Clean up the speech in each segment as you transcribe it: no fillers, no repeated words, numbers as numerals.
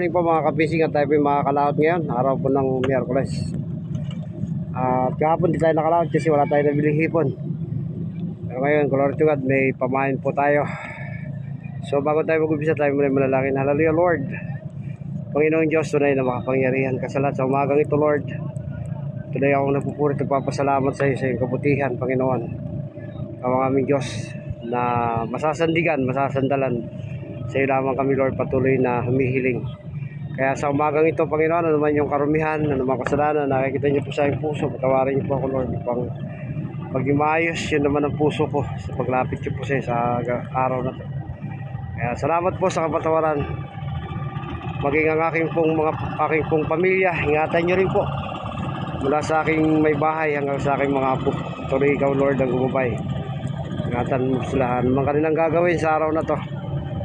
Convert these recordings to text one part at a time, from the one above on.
Morning po mga kapising, at tayo po yung makakalaot ngayon, araw po ng Miyerkules. At kahapon di tayo nakalaot kasi wala tayo nabiling hipon. Pero ngayon, glory to God, may pamain po tayo. So bago tayo mag-umpisa, tayo muna manalangin. Hallelujah Lord, Panginoong Diyos, tunay na makapangyarihan ka sa lahat. Sa umagang ito Lord, tunay akong napupuri at nagpapasalamat sa iyo sa iyong kabutihan, Panginoon. Ang aming Diyos na masasandigan, masasandalan sa iyo lamang kami Lord, patuloy na humihiling. Kaya sa umagang ito, Panginoon, ano man yung karumihan, ano man kasalanan, nakikita niyo po sa aking puso, patawarin niyo po ako, Lord, upang maging maayos yun naman ang puso ko sa paglapit niyo po sa araw na ito. Kaya salamat po sa kapatawaran. Maging ang aking pong pamilya, ingatan niyo rin po. Mula sa aking may bahay hanggang sa aking mga apo. Tuloy ikaw, Lord, ang gumabay. Ingatan mo sila. Ano man kanilang gagawin sa araw na ito,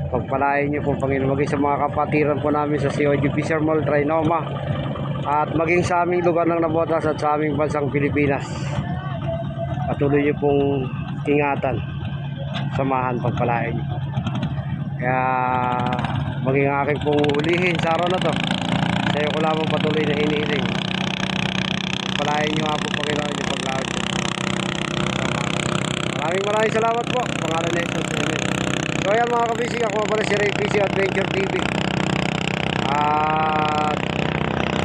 pagpalain niyo po, Panginoon, maging sa mga kapatiran po namin sa COG Fisher Mall, Trinoma, at maging sa aming lugar ng Nabotas at sa aming bansang Pilipinas. Patuloy niyo pong ingatan, samahan, pagpalain niyo. Kaya maging aking pong ulihin sa araw na to, sa iyo ko lamang patuloy na hinihiling. Pagpalain niyo nga po, Panginoon, yung paglawad niyo. Maraming salamat po, pangalan ni Jesus, amen. So ayan mga kabisig, ako pala si Ray Fishing Adventure TV. At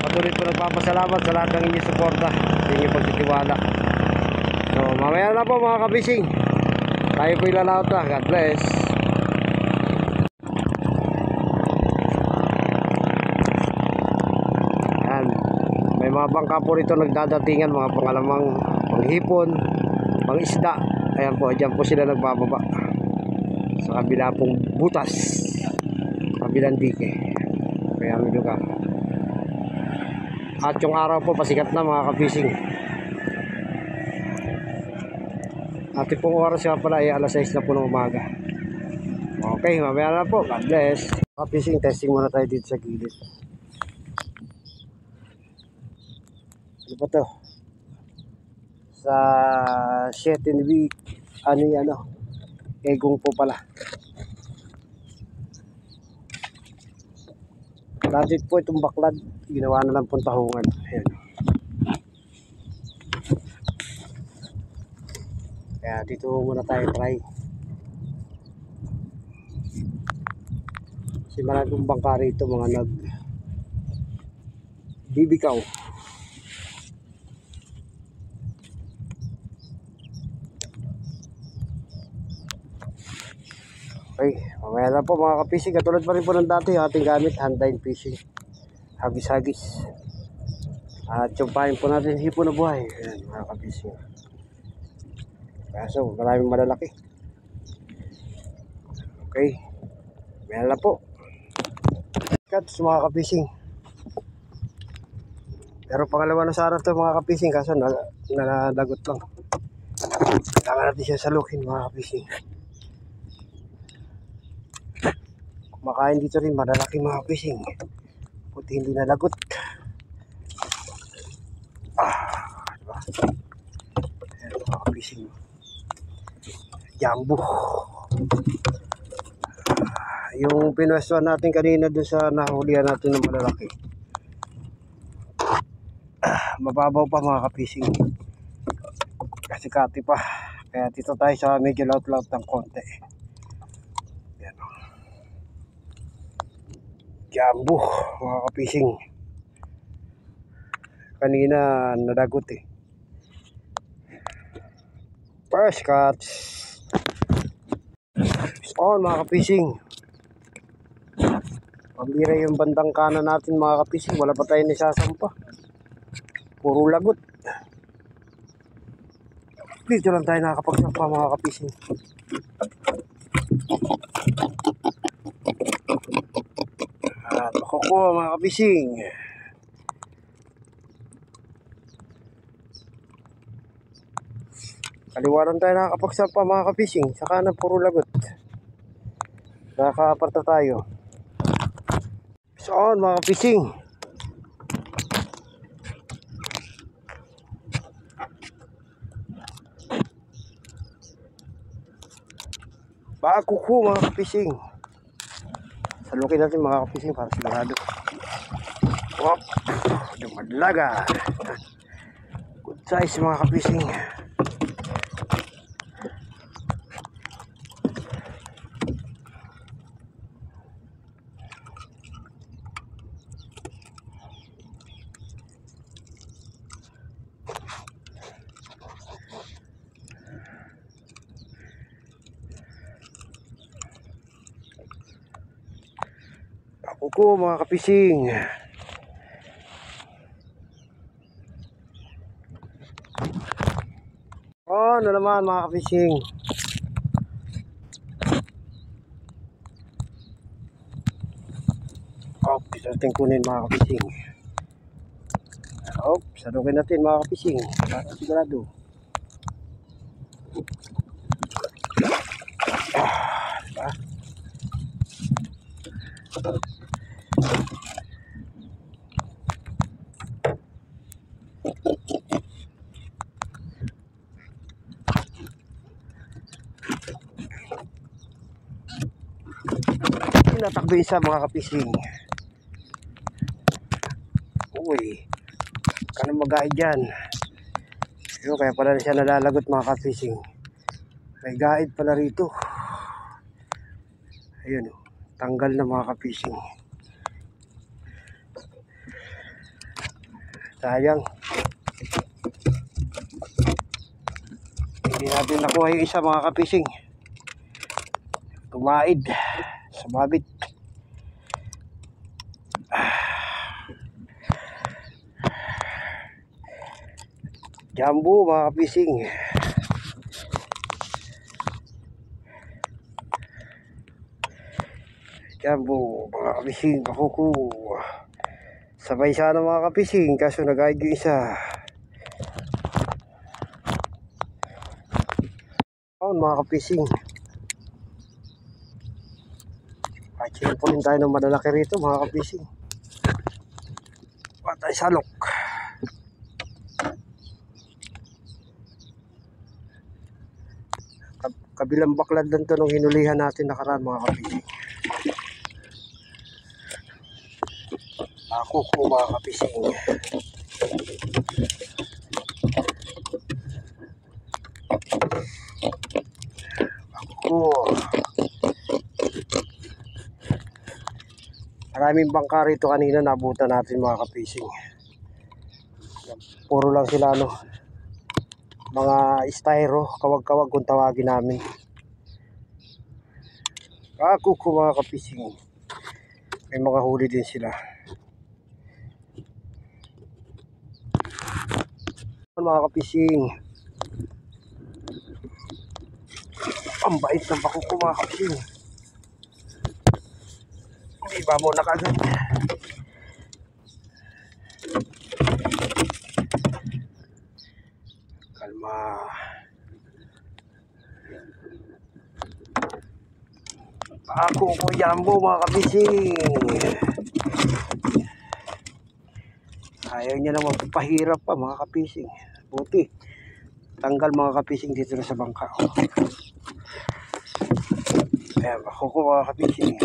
patuloy po nagpapasalamat sa lahat ng inyong suporta, sa inyong pagtitiwala. So mamaya na po mga kabising, tayo po ilalaot na. God bless. Ayan, may mga bangka po rito nagdadatingan, mga pangalamang panghipon, pangisda. Ayan po, dyan po sila nagbababa sa kabila pong butas, kabilang dike. Kaya may lugar. At yung araw po pasikat na mga kapising. At pong oras nga pala ay alas 6 na po ng umaga. Okay, mamaya na po. God bless. Kapising, testing muna tayo dito sa gilid. Ano ba to? Sa 7 week egong po pala. Dati po itong baklad, ginawa na lang pong tahungan. Ayan. Kaya dito muna tayo try. Kasi maraming bangka rito, mga bibikaw. Okay, mamaya na po mga kapising. Katulad pa rin po ng dati, ating gamit, hand line fishing, hagis-hagis. At tsumpahin po natin hipon na buhay. Ayan mga kapising. Kaso maraming malalaki. Okay, mamaya na po. Cats mga kapising. Pero pangalawa na sa araw to mga kapising, kaso nalagot lang. Kailangan natin siya salukin mga kapising. Kumakain dito rin malalaki mga fishing, puti hindi nalagot. Diba? Ayan mga fishing, jumbo. Yung pinwestuhan natin kanina dun sa nahulihan natin ng malalaki, mababaw pa mga ka-fishing, kasi kati pa. Kaya dito tayo sa medyo laut-laut ng konti. Jumbo mga kapising, kanina nadagot eh. First catch. On mga kapising. Pambira yung bandang kanan natin mga kapising. Wala pa tayo nisasampa. Puro lagot. Dito lang tayo nakakapagsampa mga kapising. At makukuha mga kapising. Kaliwaran tayo nakakapagsampa mga kapising. Sa kanan puro lagot. Nakakaparta tayo. So on mga kapising. Bakuko mga kapising. Salukin natin mga kapising para sigurado. Wop, dumadlaga. Good size mga kapising. Bakuko mga kapising. Oh, ano naman mga kapising. Oh, bisa natin kunin mga kapising. Oh, salukin natin mga kapising. Para sigurado. Diba? Natakbo isa mga kapising. Uy, kano mag-aay dyan. Kaya pala siya nalalagot mga kapising. May gaid pala rito. Ayun, tanggal na mga kapising. Sayang. Hindi natin nakuha yung isa mga kapising. Tumaid. Sumabit. Jumbo mga kapising. Jumbo mga kapising. Bakuko. Sabay sana mga kapising. Kaso nag-aid yung isa. Mga kapising. Pachihin po rin tayo ng madalaki rito mga kapising. Patay salok. Kabilang baklad lang ito nung hinulihan natin nakaraan mga kapising. Bakuko mga kapising. Bakuko. Maraming bangka rito kanina nabutan natin mga kapising. Puro lang sila mga styro, kawag-kawag kung tawagin namin. Bakuko mga kapising. May mga huli din sila. Mga kapising. Ang bait ng bakuko mga kapising. Iba mo na kagad. Kalma. Bakuko jumbo mga kapising. Ayaw niya naman pahirap pa mga kapising. Buti. Tanggal mga kapising dito na sa bangka. Ayan, bakuko mga kapising.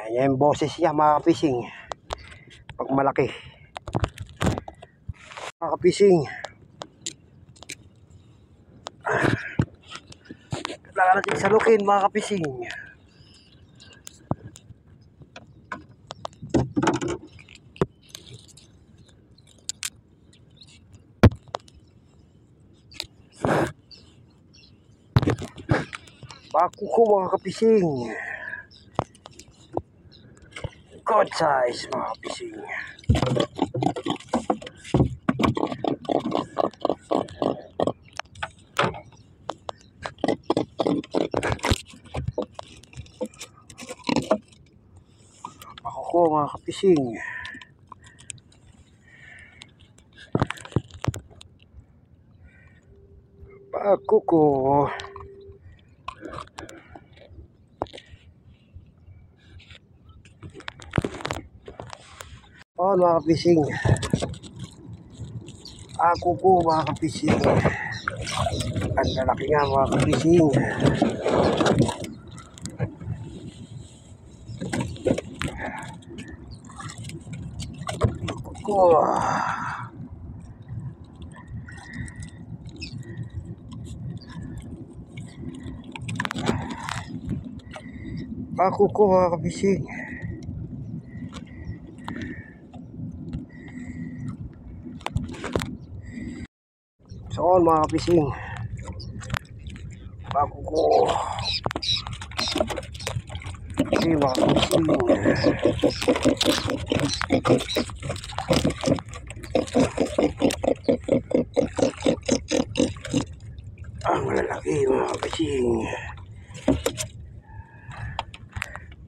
Ayan yung boses niya mga kapising. Pag malaki. Mga kapising. Kailangan natin salukin mga kapising. Bako ko mga kapising. Good size mga kapising. Bako ko mga kapising. Bako ko. Oh mga kapising. Ako ko mga kapising. Ang lalaki nga mga kapising. Ako. Ako ko mga kapising. So mga kapising. Ako ko. Okay mga kapising. Ang lalaki mga kapising.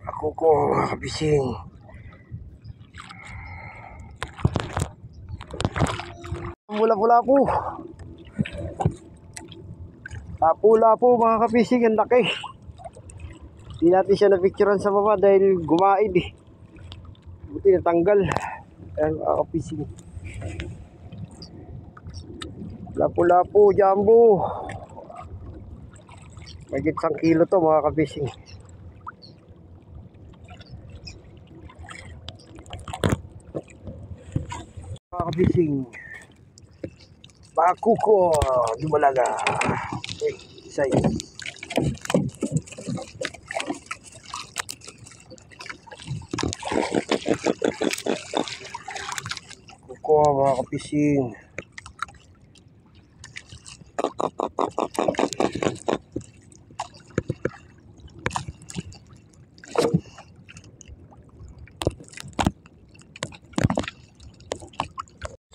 Ako ko mga kapising. Pula-pula po. Pula po mga kapising, ang laki. Hindi natin siya na-picturean sa baba dahil gumaid eh. Buti natanggal. Ayan mga kapising. Pula-pula po, jumbo. Magit 1 kilo to mga kapising. Mga kapising. Bako ko, dumalaga. Size. Kuko mga kapising.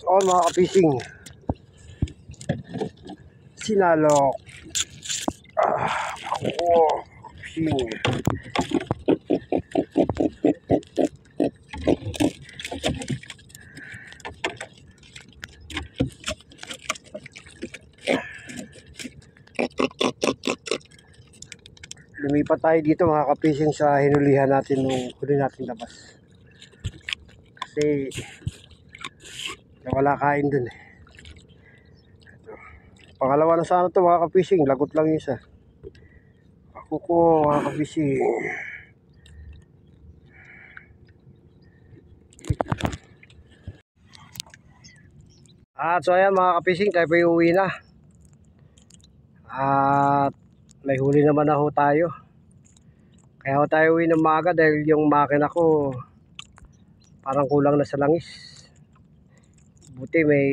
So mga kapising. Sinalok. Ako kapising. Lumipat tayo dito mga kapising sa hinulihan natin nung huli natin labas. Kasi wala kain dun eh. Pangalawa na sana to mga kapising. Lagot lang yung isa. Ako ko mga kapising. At so ayan mga kapising, tayo pa uwi na. At may huli naman na ho tayo. Kaya ho tayo uwi ng maaga dahil yung makina ko parang kulang na sa langis. Buti may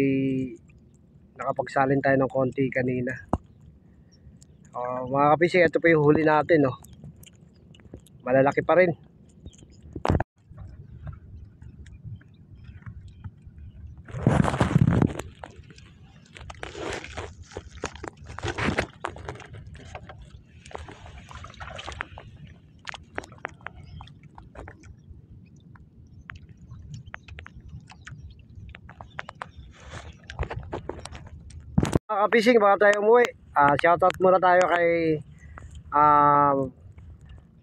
nakapagsalin tayo ng konti kanina. Mga kapising, ito pa yung huli natin. Malalaki pa rin. Mga kapising, baka tayo umuwi. Shoutout muna tayo kay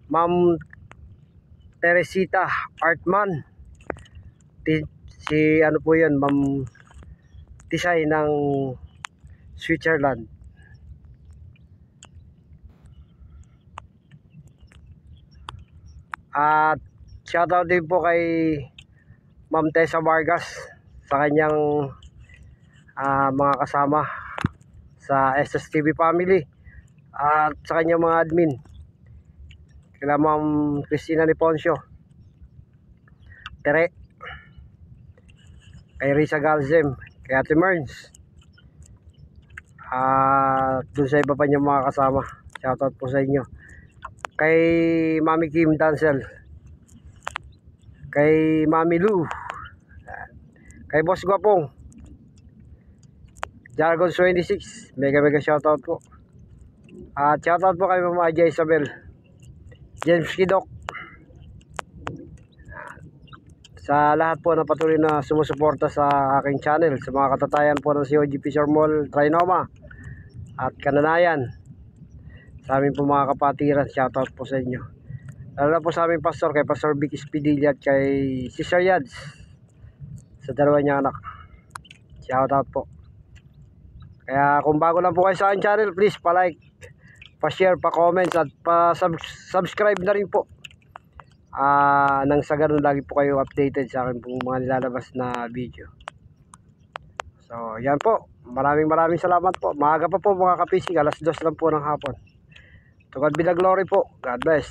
Ma'am Teresita Artman. Si ano po yun, Ma'am Tisay ng Switzerland. At shoutout din po kay Ma'am Tessa Vargas sa kanyang mga kasama sa SSTV family at sa kanyang mga admin, kila Ma'am Cristina Niponcio, Tere, kay Risa Galzem, kay Ate Merns, at dun sa iba pa niyang mga kasama. Shoutout po sa inyo. Kay Mami Kim Dancel, kay Mami Lou, kay Boss Guapong, Jargon 26, mega shoutout po. At shoutout po kay Mama Aja Isabel, James Kidok, sa lahat po na patuloy na sumusuporta sa aking channel, sa mga katatayan po ng COG Fisher Mall, Trinoma at Kananayan, sa aming po mga kapatiran, shoutout po sa inyo. Lalo na po sa aming pastor, kay Pastor Vic Espidilla at kay Sister Yads, sa dalawa niya anak, shoutout po. Kaya kung bago lang po kayo sa aking channel, please pa-like, pa-share, pa-comment at pa-subscribe na rin po. Nang sa ganun lagi po kayo updated sa akin pong mga nilalabas na video. So yan po, maraming salamat po. Maaga pa po mga kapising, alas 2 lang po ng hapon. To God be the glory po. God bless.